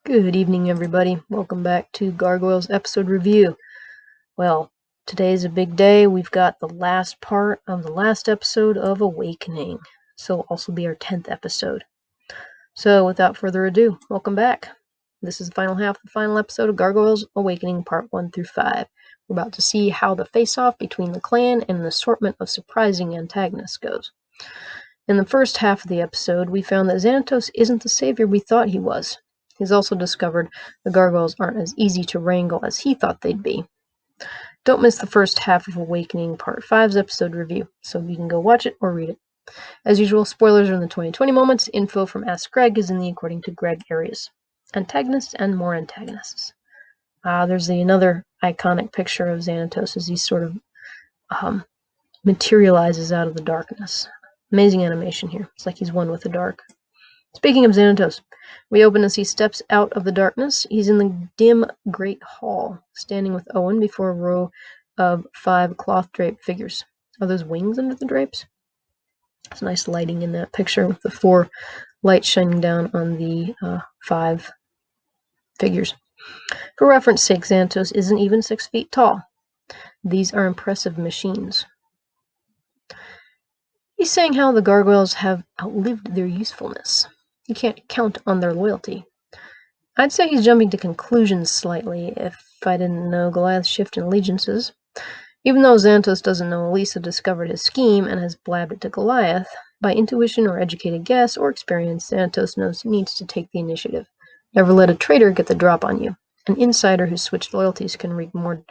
Good evening, everybody. Welcome back to Gargoyles episode review. Well, today's a big day. We've got the last part of the last episode of Awakening. So it'll also be our 10th episode. So without further ado, welcome back. This is the final half of the final episode of Gargoyles Awakening Part 1 through 5. We're about to see how the face-off between the clan and an assortment of surprising antagonists goes. In the first half of the episode, we found that Santos isn't the savior we thought he was. He's also discovered the gargoyles aren't as easy to wrangle as he thought they'd be. Don't miss the first half of Awakening Part 5's episode review, so you can go watch it or read it. As usual, spoilers are in the 2020 moments. Info from Ask Greg is in the According to Greg areas. Antagonists and more antagonists. There's another iconic picture of Xanatos as he sort of materializes out of the darkness. Amazing animation here. It's like he's one with the dark. Speaking of Xanatos, we open as he steps out of the darkness. He's in the dim great hall, standing with Owen before a row of 5 cloth-draped figures. Are those wings under the drapes? It's nice lighting in that picture with the 4 lights shining down on the 5 figures. For reference sake, Santos isn't even 6 feet tall. These are impressive machines. He's saying how the gargoyles have outlived their usefulness. You can't count on their loyalty. I'd say he's jumping to conclusions slightly if I didn't know Goliath's shift in allegiances. Even though Santos doesn't know Elisa discovered his scheme and has blabbed it to Goliath, by intuition or educated guess or experience, Santos knows he needs to take the initiative. Never let a traitor get the drop on you. An insider who switched loyalties can wreak more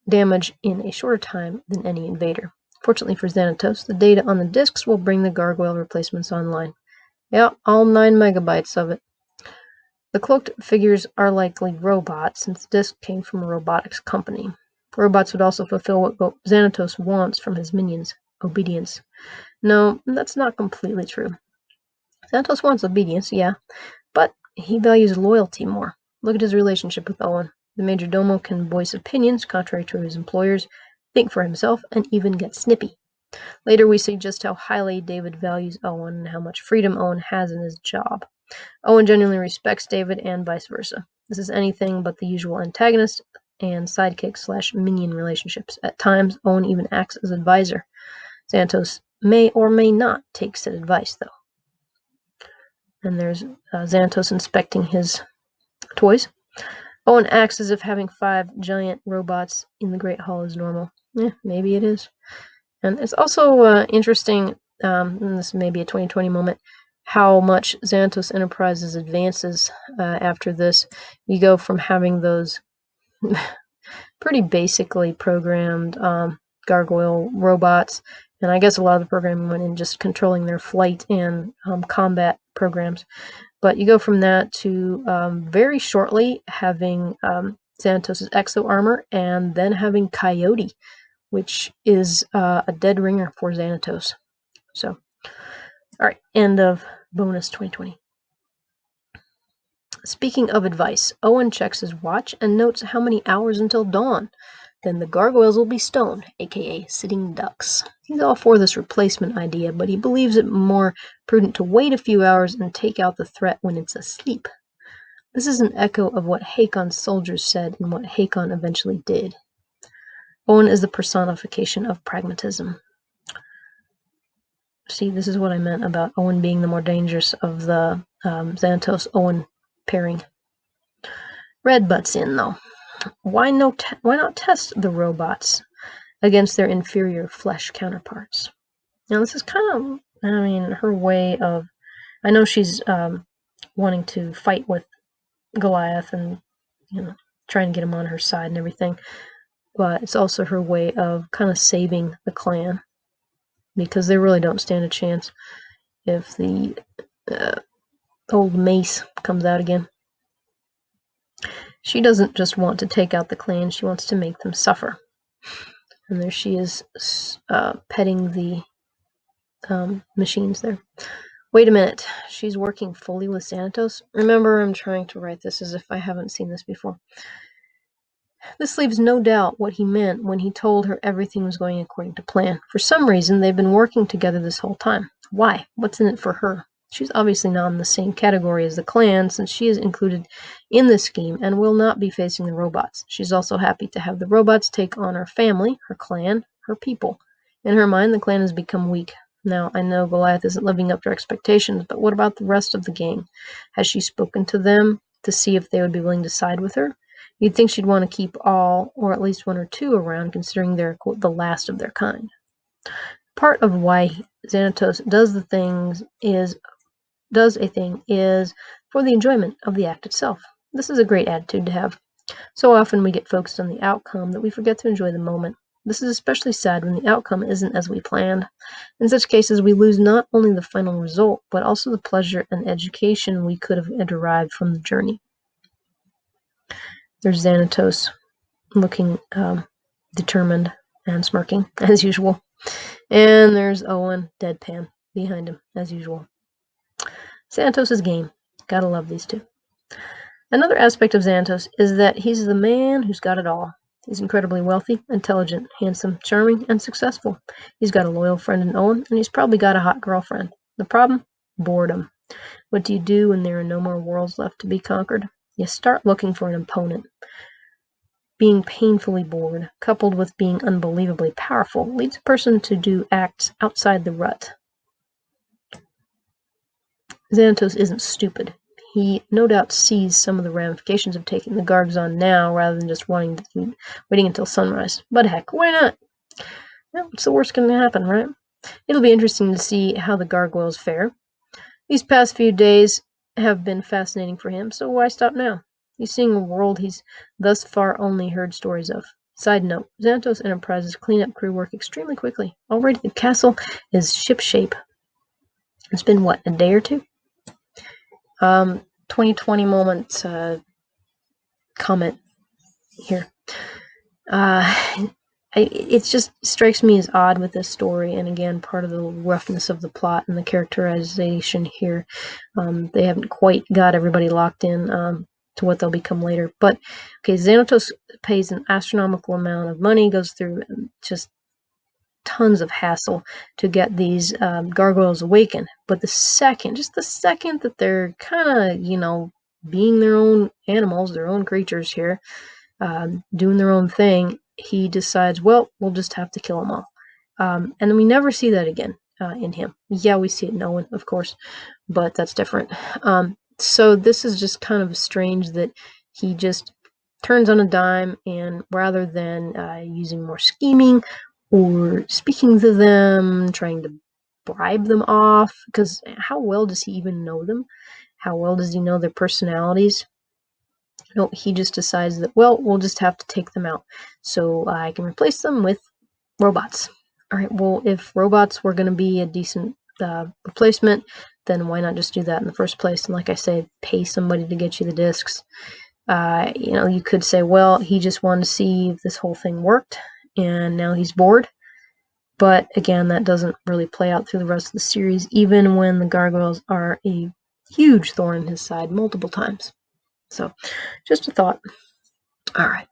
damage in a shorter time than any invader. Fortunately for Xanatos, the data on the discs will bring the gargoyle replacements online. Yeah, all 9 megabytes of it. The cloaked figures are likely robots, since the disc came from a robotics company. Robots would also fulfill what Xanatos wants from his minions, obedience. No, that's not completely true. Santos wants obedience, yeah, but he values loyalty more. Look at his relationship with Owen. The majordomo can voice opinions contrary to his employers, think for himself, and even get snippy. Later we see just how highly David values Owen and how much freedom Owen has in his job. Owen genuinely respects David and vice versa. This is anything but the usual antagonist and sidekick/minion relationships. At times, Owen even acts as advisor. Santos may or may not take said advice, though. And there's Santos inspecting his toys. Owen acts as if having 5 giant robots in the Great Hall is normal. Maybe it is. And it's also interesting, and this may be a 2020 moment, how much Santos Enterprises advances after this. You go from having those pretty basically programmed gargoyle robots, and I guess a lot of the programming went in just controlling their flight and combat programs. But you go from that to very shortly having Santos' exo armor, and then having Coyote, which is a dead ringer for Xanatos. So, alright, end of bonus 2020. Speaking of advice, Owen checks his watch and notes how many hours until dawn. Then the gargoyles will be stoned, aka sitting ducks. He's all for this replacement idea, but he believes it more prudent to wait a few hours and take out the threat when it's asleep. This is an echo of what Hakon's soldiers said and what Hakon eventually did. Owen is the personification of pragmatism. See, this is what I meant about Owen being the more dangerous of the Xanatos-Owen pairing. Red butts in, though. Why not test the robots against their inferior flesh counterparts? Now, this is kind of, her way of... I know she's wanting to fight with Goliath and, trying to get him on her side and everything. But it's also her way of kind of saving the clan, because they really don't stand a chance if the old mace comes out again. She doesn't just want to take out the clan, she wants to make them suffer. And there she is, petting the machines there. Wait a minute, she's working fully with Santos? Remember, I'm trying to write this as if I haven't seen this before. This leaves no doubt what he meant when he told her everything was going according to plan. For some reason, they've been working together this whole time. Why? What's in it for her? She's obviously not in the same category as the clan, since she is included in this scheme and will not be facing the robots. She's also happy to have the robots take on her family, her clan, her people. In her mind, the clan has become weak. Now, I know Goliath isn't living up to her expectations, but what about the rest of the gang? Has she spoken to them to see if they would be willing to side with her? You'd think she'd want to keep all, or at least one or two, around, considering they're, quote, the last of their kind. Part of why Xanatos does a thing is for the enjoyment of the act itself. This is a great attitude to have. So often we get focused on the outcome that we forget to enjoy the moment. This is especially sad when the outcome isn't as we planned. In such cases, we lose not only the final result, but also the pleasure and education we could have derived from the journey. There's Xanatos looking determined and smirking, as usual. And there's Owen, deadpan, behind him, as usual. Santos' game. Gotta love these two. Another aspect of Santos is that he's the man who's got it all. He's incredibly wealthy, intelligent, handsome, charming, and successful. He's got a loyal friend in Owen, and he's probably got a hot girlfriend. The problem? Boredom. What do you do when there are no more worlds left to be conquered? You start looking for an opponent. Being painfully bored, coupled with being unbelievably powerful, leads a person to do acts outside the rut. Xanatos isn't stupid. He no doubt sees some of the ramifications of taking the Gargs on now rather than just waiting until sunrise. But heck, why not? Well, what's the worst going to happen, right? It'll be interesting to see how the Gargoyles fare. These past few days have been fascinating for him, so why stop now? He's seeing a world he's thus far only heard stories of. Side note, Xanatos Enterprises cleanup crew work extremely quickly. Already the castle is shipshape. It's been, what, a day or two? 2020 moment comment here. It just strikes me as odd with this story, and again, part of the roughness of the plot and the characterization here. They haven't quite got everybody locked in to what they'll become later. But, okay, Xanatos pays an astronomical amount of money, goes through just tons of hassle to get these gargoyles awakened. But the second that they're kind of, being their own animals, their own creatures here, doing their own thing, he decides, well, we'll just have to kill them all. And then we never see that again in him. Yeah, we see it in Owen, of course, but that's different. So this is just kind of strange that he just turns on a dime, and rather than using more scheming or speaking to them, trying to bribe them off, because how well does he even know them? How well does he know their personalities? No, he just decides that, well, we'll just have to take them out so I can replace them with robots. All right, well, if robots were going to be a decent replacement, then why not just do that in the first place? And like I say, pay somebody to get you the discs. You could say, well, he just wanted to see if this whole thing worked, and now he's bored. But again, that doesn't really play out through the rest of the series, even when the Gargoyles are a huge thorn in his side multiple times. So, just a thought. All right,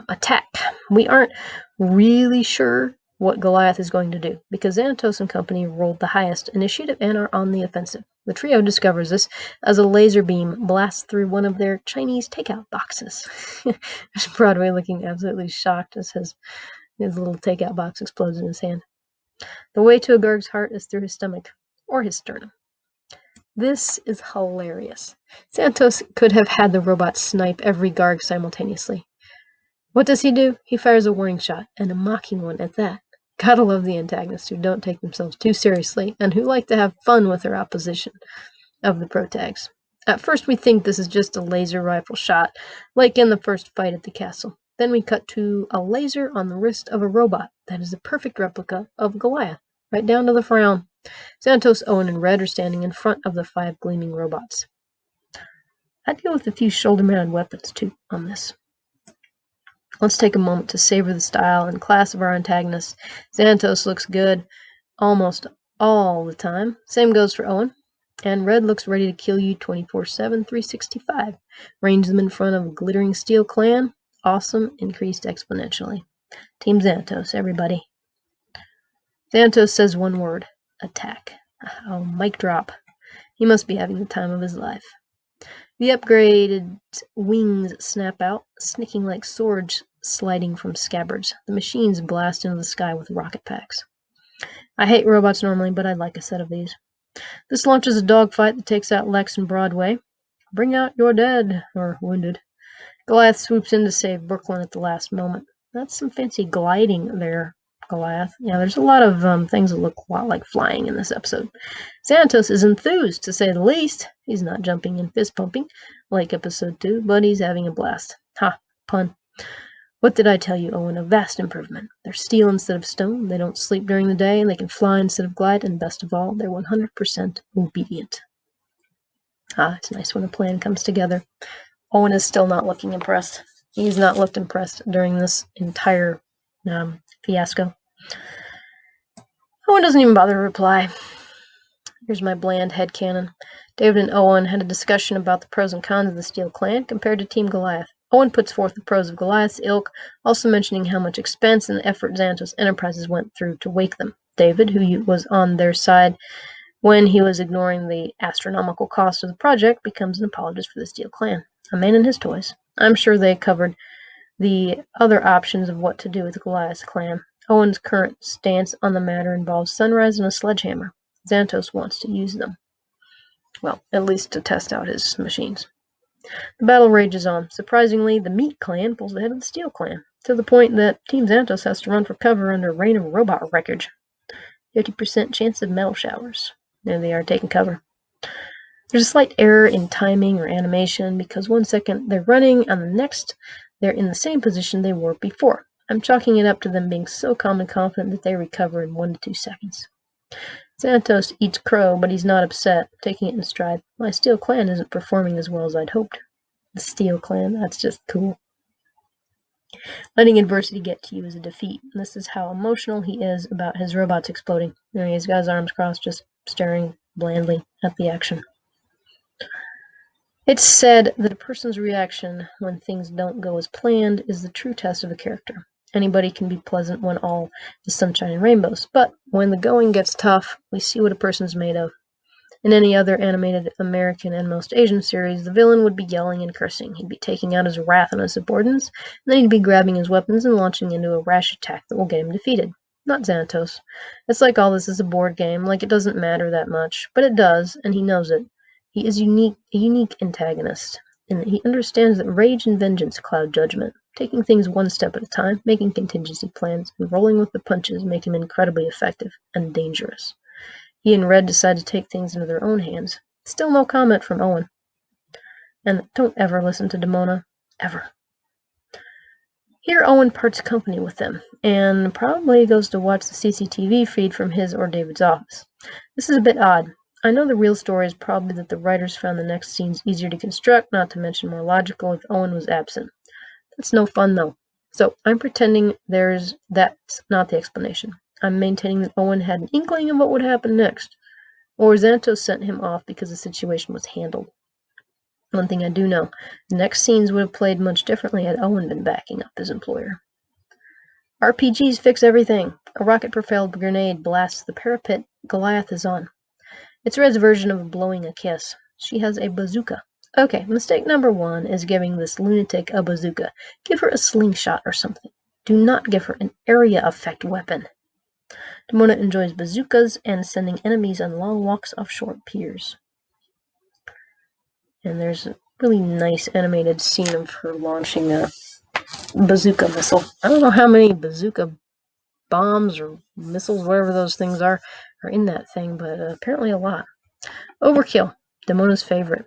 attack. We aren't really sure what Goliath is going to do, because Santos and company rolled the highest initiative and are on the offensive. The trio discovers this as a laser beam blasts through one of their Chinese takeout boxes. Broadway looking absolutely shocked as his little takeout box explodes in his hand. The way to a Garg's heart is through his stomach, or his sternum. This is hilarious. Santos could have had the robot snipe every Garg simultaneously. What does he do? He fires a warning shot, and a mocking one at that. Gotta love the antagonists who don't take themselves too seriously, and who like to have fun with their opposition of the protags. At first we think this is just a laser rifle shot, like in the first fight at the castle. Then we cut to a laser on the wrist of a robot that is a perfect replica of Goliath, right down to the frown. Santos, Owen, and Red are standing in front of the 5 gleaming robots. I deal with a few shoulder-mounted weapons, too, on this. Let's take a moment to savor the style and class of our antagonists. Santos looks good almost all the time. Same goes for Owen. And Red looks ready to kill you 24/7, 365. Range them in front of a glittering steel clan. Awesome, increased exponentially. Team Santos, everybody. Santos says one word: attack. Oh, mic drop. He must be having the time of his life. The upgraded wings snap out, snicking like swords sliding from scabbards. The machines blast into the sky with rocket packs. I hate robots normally, but I'd like a set of these. This launches a dogfight that takes out Lex and Broadway. Bring out your dead, or wounded. Goliath swoops in to save Brooklyn at the last moment. That's some fancy gliding there, Goliath. Yeah, there's a lot of things that look a lot like flying in this episode. Santos is enthused, to say the least. He's not jumping and fist pumping like episode 2, but he's having a blast. Ha, pun. What did I tell you, Owen? A vast improvement. They're steel instead of stone, they don't sleep during the day, and they can fly instead of glide, and best of all, they're 100% obedient. It's nice when a plan comes together. Owen is still not looking impressed. He's not looked impressed during this entire fiasco. Owen doesn't even bother to reply. Here's my bland headcanon. David and Owen had a discussion about the pros and cons of the Steel Clan compared to Team Goliath. Owen puts forth the pros of Goliath's ilk, also mentioning how much expense and effort Xanatos Enterprises went through to wake them. David, who was on their side when he was ignoring the astronomical cost of the project, becomes an apologist for the Steel Clan. A man and his toys. I'm sure they covered the other options of what to do with Goliath's clan. Owen's current stance on the matter involves Sunrise and a sledgehammer. Santos wants to use them. Well, at least to test out his machines. The battle rages on. Surprisingly, the Meat Clan pulls ahead of the Steel Clan, to the point that Team Santos has to run for cover under a rain of robot wreckage. 50% chance of metal showers. There they are, taking cover. There's a slight error in timing or animation, because 1 second they're running, and the next they're in the same position they were before. I'm chalking it up to them being so calm and confident that they recover in 1 to 2 seconds. Santos eats crow, but he's not upset, taking it in stride. My Steel Clan isn't performing as well as I'd hoped. The Steel Clan, that's just cool. Letting adversity get to you is a defeat, and this is how emotional he is about his robots exploding. He's got his arms crossed, just staring blandly at the action. It's said that a person's reaction when things don't go as planned is the true test of a character. Anybody can be pleasant when all is sunshine and rainbows, but when the going gets tough, we see what a person's made of. In any other animated American and most Asian series, the villain would be yelling and cursing. He'd be taking out his wrath on his subordinates, and then he'd be grabbing his weapons and launching into a rash attack that will get him defeated. Not Xanatos. It's like all this is a board game, like it doesn't matter that much, but it does, and he knows it. He is a unique antagonist, in that he understands that rage and vengeance cloud judgment. Taking things one step at a time, making contingency plans, and rolling with the punches make him incredibly effective and dangerous. He and Red decide to take things into their own hands. Still no comment from Owen. And don't ever listen to Demona. Ever. Here Owen parts company with them, and probably goes to watch the CCTV feed from his or David's office. This is a bit odd. I know the real story is probably that the writers found the next scenes easier to construct, not to mention more logical, if Owen was absent. That's no fun, though. So I'm pretending that's not the explanation. I'm maintaining that Owen had an inkling of what would happen next, or Xanatos sent him off because the situation was handled. One thing I do know, the next scenes would have played much differently had Owen been backing up his employer. RPGs fix everything. A rocket-propelled grenade blasts the parapet Goliath is on. It's Red's version of blowing a kiss. She has a bazooka. Okay, mistake number 1 is giving this lunatic a bazooka. Give her a slingshot or something. Do not give her an area effect weapon. Demona enjoys bazookas and sending enemies on long walks offshore piers. And there's a really nice animated scene of her launching a bazooka missile. I don't know how many bazooka bombs or missiles, whatever those things are in that thing, but apparently a lot. Overkill, Demona's favorite.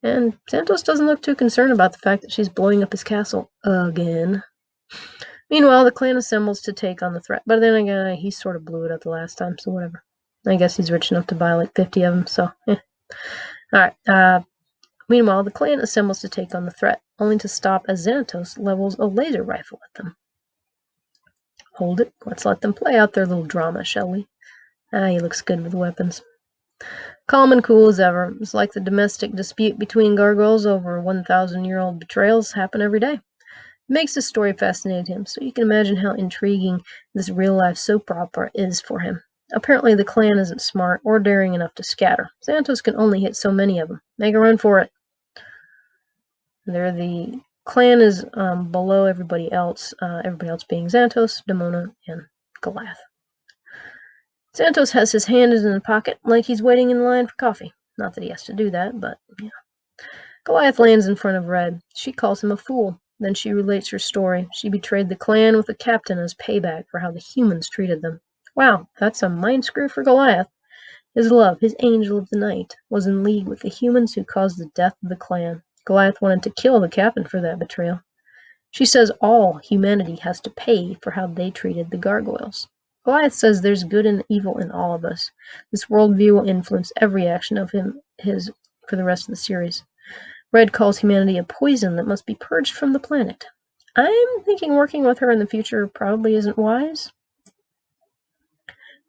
And Santos doesn't look too concerned about the fact that she's blowing up his castle again. Meanwhile, the clan assembles to take on the threat, but then again, he sort of blew it up the last time, so whatever. I guess he's rich enough to buy like 50 of them, so Alright, meanwhile, the clan assembles to take on the threat, only to stop as Xanatos levels a laser rifle at them. Hold it. Let's let them play out their little drama, shall we? He looks good with weapons. Calm and cool as ever. It's like the domestic dispute between gargoyles over 1,000-year-old betrayals happen every day. It makes the story fascinate him, so you can imagine how intriguing this real-life soap opera is for him. Apparently the clan isn't smart or daring enough to scatter. Santos can only hit so many of them. Make a run for it. The clan is below everybody else being Santos, Demona, and Goliath. Santos has his hand in his pocket like he's waiting in line for coffee. Not that he has to do that, but yeah. Goliath lands in front of Red. She calls him a fool. Then she relates her story. She betrayed the clan with the captain as payback for how the humans treated them. Wow, that's a mind screw for Goliath. His love, his angel of the night, was in league with the humans who caused the death of the clan. Goliath wanted to kill the captain for that betrayal. She says all humanity has to pay for how they treated the Gargoyles. Goliath says there's good and evil in all of us. This worldview will influence every action of his for the rest of the series. Red calls humanity a poison that must be purged from the planet. I'm thinking working with her in the future probably isn't wise.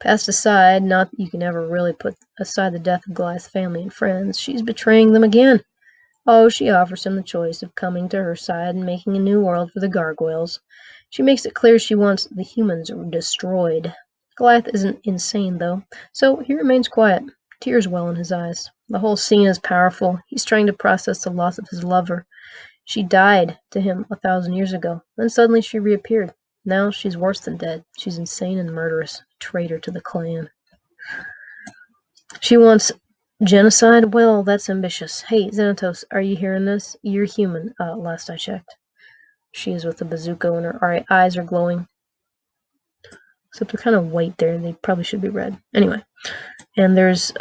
Past aside, not that you can ever really put aside the death of Goliath's family and friends, she's betraying them again. Oh, she offers him the choice of coming to her side and making a new world for the Gargoyles. She makes it clear she wants the humans destroyed. Goliath isn't insane, though, so he remains quiet. Tears well in his eyes. The whole scene is powerful. He's trying to process the loss of his lover. She died to him 1,000 years ago. Then suddenly she reappeared. Now she's worse than dead. She's insane and murderous. Traitor to the clan. She wants genocide? Well, that's ambitious. Hey, Xanatos, are you hearing this? You're human, last I checked. She is with a bazooka and her eyes are glowing. Except they're kind of white there. They probably should be red. Anyway. And there's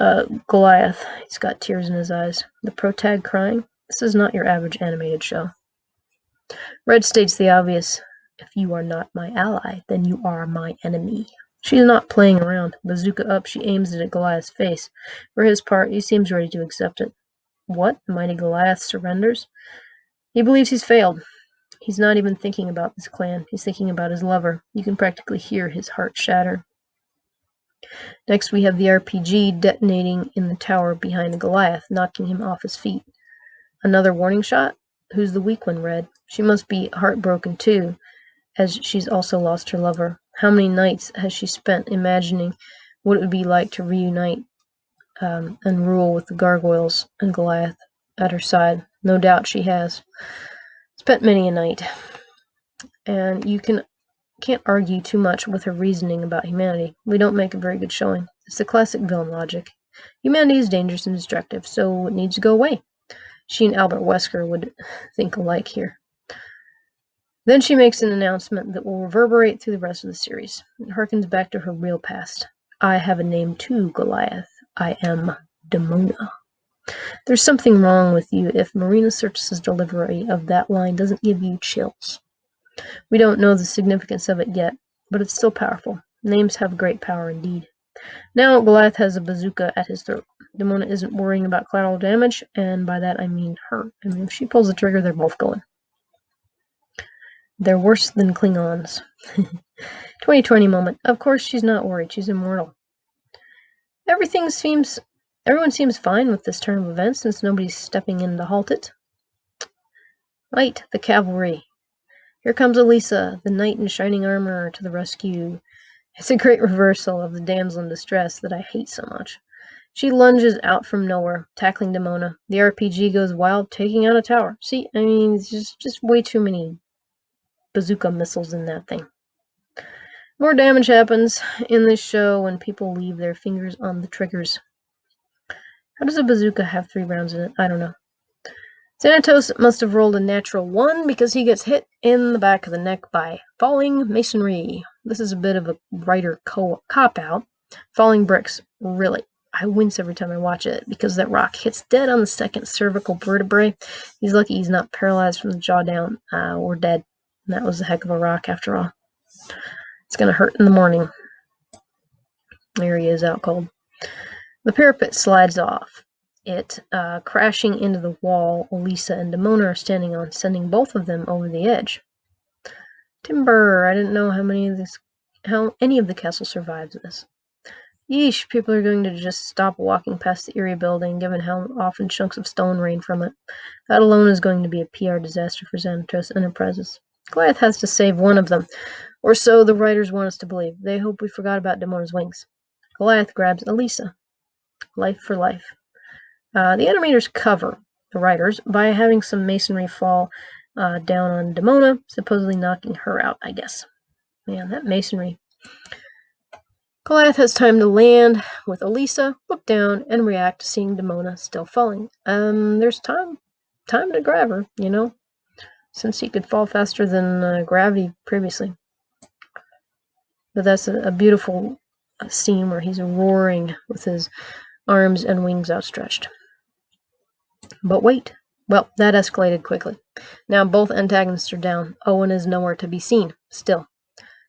Goliath. He's got tears in his eyes. The protag crying. This is not your average animated show. Red states the obvious. If you are not my ally, then you are my enemy. She's not playing around. Bazooka up, she aims it at Goliath's face. For his part, he seems ready to accept it. What? Mighty Goliath surrenders? He believes he's failed. He's not even thinking about this clan. He's thinking about his lover. You can practically hear his heart shatter. Next, we have the RPG detonating in the tower behind Goliath, knocking him off his feet. Another warning shot? Who's the weak one, Red? She must be heartbroken, too, as she's also lost her lover. How many nights has she spent imagining what it would be like to reunite and rule with the Gargoyles and Goliath at her side? No doubt she has. Spent many a night. And you can't argue too much with her reasoning about humanity. We don't make a very good showing. It's the classic villain logic. Humanity is dangerous and destructive, so it needs to go away. She and Albert Wesker would think alike here. Then she makes an announcement that will reverberate through the rest of the series. It harkens back to her real past. I have a name too, Goliath. I am Demona. There's something wrong with you if Marina Sirtis' delivery of that line doesn't give you chills. We don't know the significance of it yet, but it's still powerful. Names have great power indeed. Now Goliath has a bazooka at his throat. Demona isn't worrying about collateral damage, and by that I mean her. I mean, if she pulls the trigger, they're both going. They're worse than Klingons. 2020 moment. Of course she's not worried. She's immortal. Everyone seems fine with this turn of events since nobody's stepping in to halt it. Right, the cavalry. Here comes Elisa, the knight in shining armor, to the rescue. It's a great reversal of the damsel in distress that I hate so much. She lunges out from nowhere, tackling Demona. The RPG goes wild, taking out a tower. See, I mean, it's just way too many bazooka missiles in that thing. More damage happens in this show when people leave their fingers on the triggers. How does a bazooka have 3 rounds in it? I don't know. Santos must have rolled a natural 1 because he gets hit in the back of the neck by falling masonry. This is a bit of a writer cop-out. Falling bricks, really. I wince every time I watch it because that rock hits dead on the second cervical vertebrae. He's lucky he's not paralyzed from the jaw down or dead. And that was a heck of a rock after all. It's going to hurt in the morning. There he is, out cold. The parapet slides off. It crashing into the wall Elisa and Demona are standing on, sending both of them over the edge. Timber! I didn't know how any of the castle survives this. Yeesh, people are going to just stop walking past the eerie building, given how often chunks of stone rain from it. That alone is going to be a PR disaster for Santos Enterprises. Goliath has to save one of them, or so the writers want us to believe. They hope we forgot about Demona's wings. Goliath grabs Elisa. Life for life. The animators cover the writers by having some masonry fall down on Demona, supposedly knocking her out, I guess. Man, that masonry. Goliath has time to land with Elisa, look down, and react to seeing Demona still falling. There's time to grab her, since he could fall faster than gravity previously. But that's a beautiful scene where he's roaring with his arms and wings outstretched. But wait. Well, that escalated quickly. Now both antagonists are down. Owen is nowhere to be seen, still.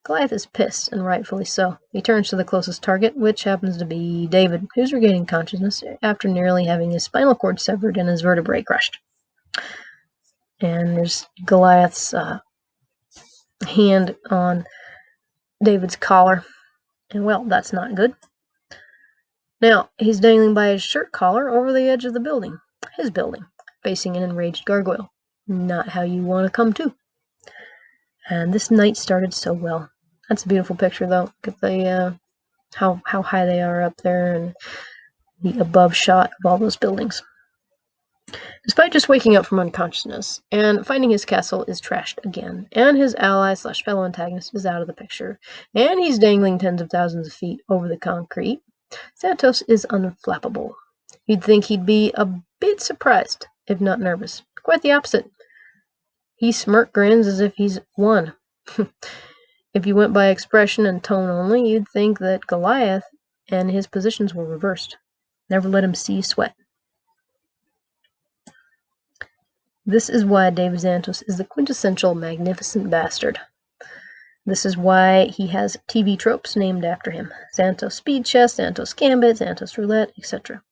Goliath is pissed, and rightfully so. He turns to the closest target, which happens to be David, who's regaining consciousness after nearly having his spinal cord severed and his vertebrae crushed. And there's Goliath's hand on David's collar. And well, that's not good. Now, he's dangling by his shirt collar over the edge of the building. His building, facing an enraged gargoyle. Not how you want to come to. And this night started so well. That's a beautiful picture, though. Look at the how high they are up there and the above shot of all those buildings. Despite just waking up from unconsciousness and finding his castle is trashed again, and his ally/fellow antagonist is out of the picture, and he's dangling tens of thousands of feet over the concrete, Santos is unflappable. You'd think he'd be a bit surprised, if not nervous. Quite the opposite. He smirk grins as if he's won. If you went by expression and tone only, you'd think that Goliath and his positions were reversed. Never let him see you sweat. This is why David Santos is the quintessential magnificent bastard. This is why he has TV tropes named after him. Santos Speed Chess, Santos Gambit, Santos Roulette, etc.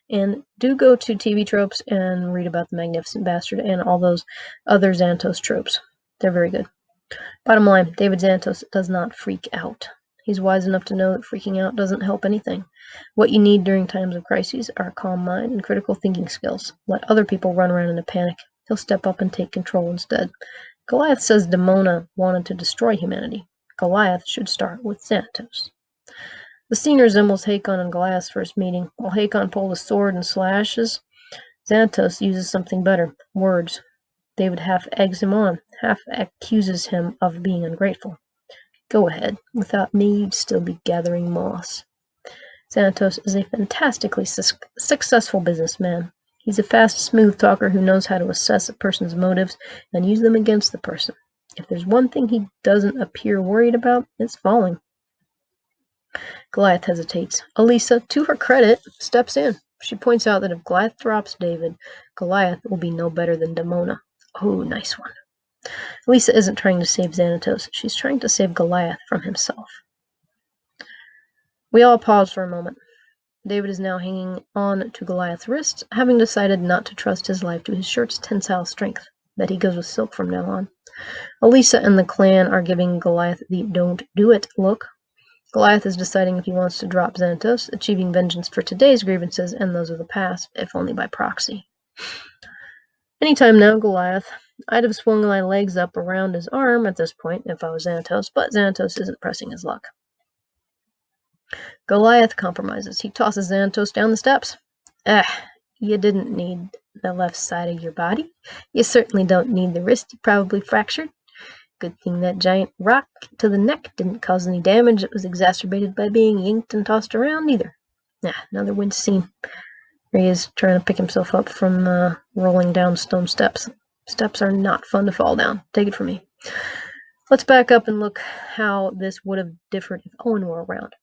And do go to TV tropes and read about the magnificent bastard and all those other Santos tropes. They're very good. Bottom line, David Santos does not freak out. He's wise enough to know that freaking out doesn't help anything. What you need during times of crises are a calm mind and critical thinking skills. Let other people run around in a panic. He'll step up and take control instead. Goliath says Demona wanted to destroy humanity. Goliath should start with Santos. The scene resembles Hakon and Goliath's first meeting. While Hakon pulled a sword and slashes, Santos uses something better, words. David half eggs him on, half accuses him of being ungrateful. Go ahead. Without me, you'd still be gathering moss. Santos is a fantastically successful businessman. He's a fast, smooth talker who knows how to assess a person's motives and use them against the person. If there's one thing he doesn't appear worried about, it's falling. Goliath hesitates. Elisa, to her credit, steps in. She points out that if Goliath drops David, Goliath will be no better than Demona. Oh, nice one. Elisa isn't trying to save Xanatos. She's trying to save Goliath from himself. We all pause for a moment. David is now hanging on to Goliath's wrists, having decided not to trust his life to his shirt's tensile strength. Bet he goes with silk from now on. Elisa and the clan are giving Goliath the don't do it look. Goliath is deciding if he wants to drop Xanatos, achieving vengeance for today's grievances and those of the past, if only by proxy. Anytime now, Goliath. I'd have swung my legs up around his arm at this point if I was Santos, but Santos isn't pressing his luck. Goliath compromises. He tosses Santos down the steps. You didn't need the left side of your body. You certainly don't need the wrist you probably fractured. Good thing that giant rock to the neck didn't cause any damage that was exacerbated by being yanked and tossed around either. Another winch scene. He is trying to pick himself up from rolling down stone steps. Steps are not fun to fall down. Take it from me. Let's back up and look how this would have differed if Owen were around.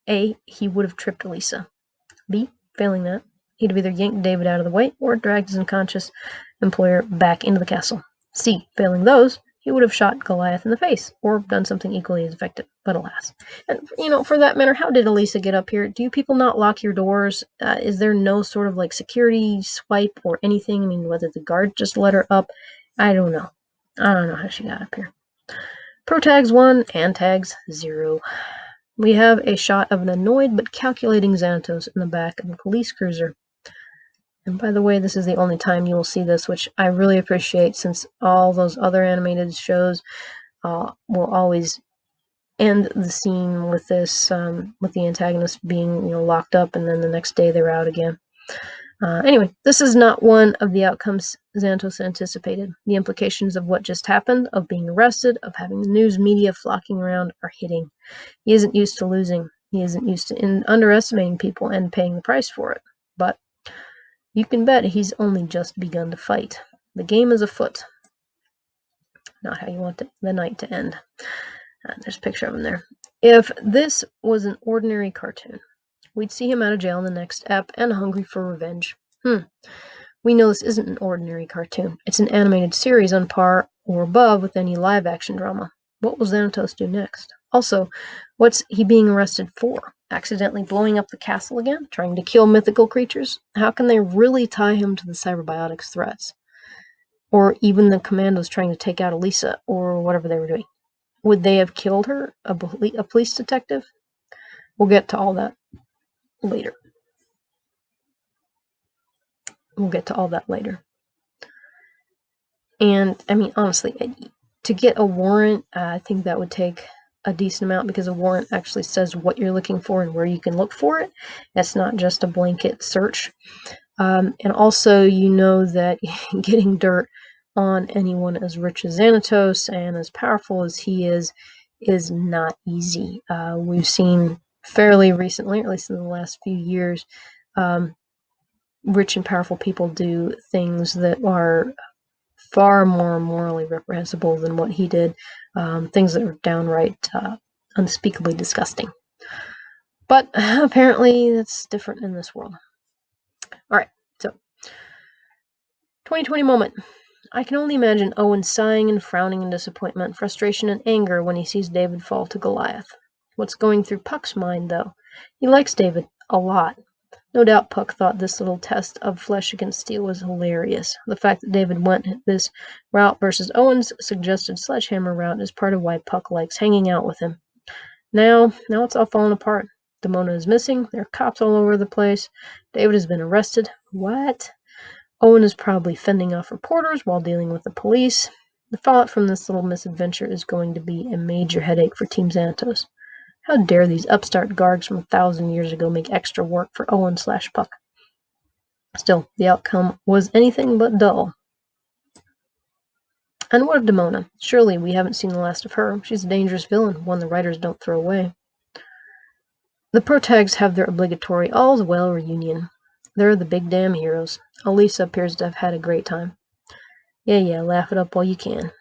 A, he would have tripped Elisa. B, failing that, he'd have either yanked David out of the way or dragged his unconscious employer back into the castle. C, failing those, he would have shot Goliath in the face or done something equally as effective, but alas. And, for that matter, how did Elisa get up here? Do you people not lock your doors? Is there no sort of security swipe or anything? I mean, whether the guard just let her up? I don't know. I don't know how she got up here. Pro tags 1 and tags 0. We have a shot of an annoyed but calculating Xanatos in the back of a police cruiser. And by the way, this is the only time you will see this, which I really appreciate since all those other animated shows will always end the scene with this, with the antagonist being, locked up, and then the next day they're out again. Anyway, this is not one of the outcomes Santos anticipated. The implications of what just happened, of being arrested, of having the news media flocking around, are hitting. He isn't used to losing. He isn't used to underestimating people and paying the price for it. But you can bet he's only just begun to fight. The game is afoot. Not how you want the night to end. There's a picture of him there. If this was an ordinary cartoon, we'd see him out of jail in the next ep and hungry for revenge. We know this isn't an ordinary cartoon. It's an animated series on par or above with any live-action drama. What will Xanatos do next? Also, what's he being arrested for? Accidentally blowing up the castle again? Trying to kill mythical creatures? How can they really tie him to the cyberbiotics threats? Or even the commandos trying to take out Elisa, or whatever they were doing? Would they have killed her, a police detective? We'll get to all that later. And, I mean, honestly, to get a warrant, I think that would take a decent amount, because a warrant actually says what you're looking for and where you can look for it. That's not just a blanket search. And also, that getting dirt on anyone as rich as Xanatos and as powerful as he is not easy. We've seen fairly recently, or at least in the last few years, rich and powerful people do things that are far more morally reprehensible than what he did, things that are downright unspeakably disgusting. But apparently that's different in this world. Alright, so 2020 moment. I can only imagine Owen sighing and frowning in disappointment, frustration, and anger when he sees David fall to Goliath. What's going through Puck's mind, though? He likes David a lot. No doubt Puck thought this little test of flesh against steel was hilarious. The fact that David went this route versus Owen's suggested sledgehammer route is part of why Puck likes hanging out with him. Now it's all falling apart. Damona is missing. There are cops all over the place. David has been arrested. What? Owen is probably fending off reporters while dealing with the police. The fallout from this little misadventure is going to be a major headache for Team Santos. How dare these upstart Gargs from 1,000 years ago make extra work for Owen/Puck? Still, the outcome was anything but dull. And what of Damona? Surely we haven't seen the last of her. She's a dangerous villain, one the writers don't throw away. The protags have their obligatory all's well reunion. They're the big damn heroes. Elisa appears to have had a great time. Yeah, laugh it up while you can.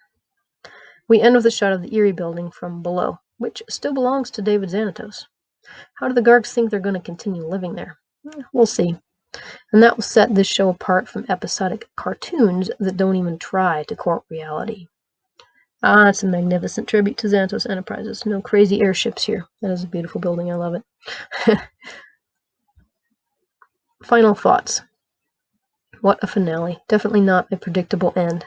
We end with a shot of the Erie building from below, which still belongs to David Xanatos. How do the Gargs think they're going to continue living there? We'll see. And that will set this show apart from episodic cartoons that don't even try to court reality. It's a magnificent tribute to Santos Enterprises. No crazy airships here. That is a beautiful building. I love it. Final thoughts. What a finale. Definitely not a predictable end.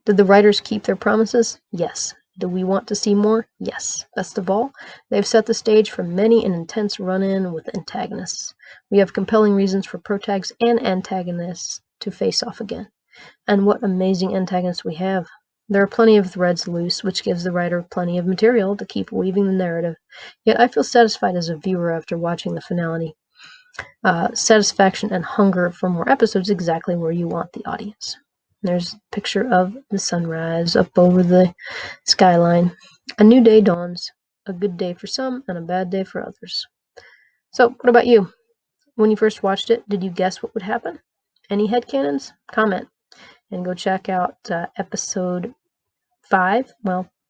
Did the writers keep their promises? Yes. Do we want to see more? Yes. Best of all, they've set the stage for many an intense run-in with antagonists. We have compelling reasons for protags and antagonists to face off again. And what amazing antagonists we have. There are plenty of threads loose, which gives the writer plenty of material to keep weaving the narrative. Yet I feel satisfied as a viewer after watching the finale. Satisfaction and hunger for more episodes exactly where you want the audience. There's a picture of the sunrise up over the skyline. A new day dawns. A good day for some and a bad day for others. So, what about you? When you first watched it, did you guess what would happen? Any headcanons? Comment. And go check out episode 5,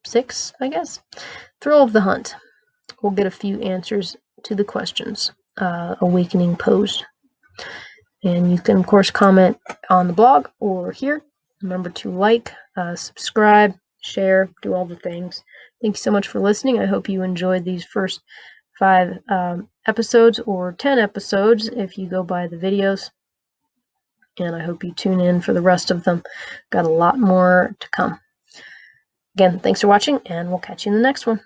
6, I guess. Thrill of the Hunt. We'll get a few answers to the questions Awakening posed. And you can, of course, comment on the blog or here. Remember to like, subscribe, share, do all the things. Thank you so much for listening. I hope you enjoyed these first 5 episodes, or 10 episodes if you go by the videos. And I hope you tune in for the rest of them. Got a lot more to come. Again, thanks for watching, and we'll catch you in the next one.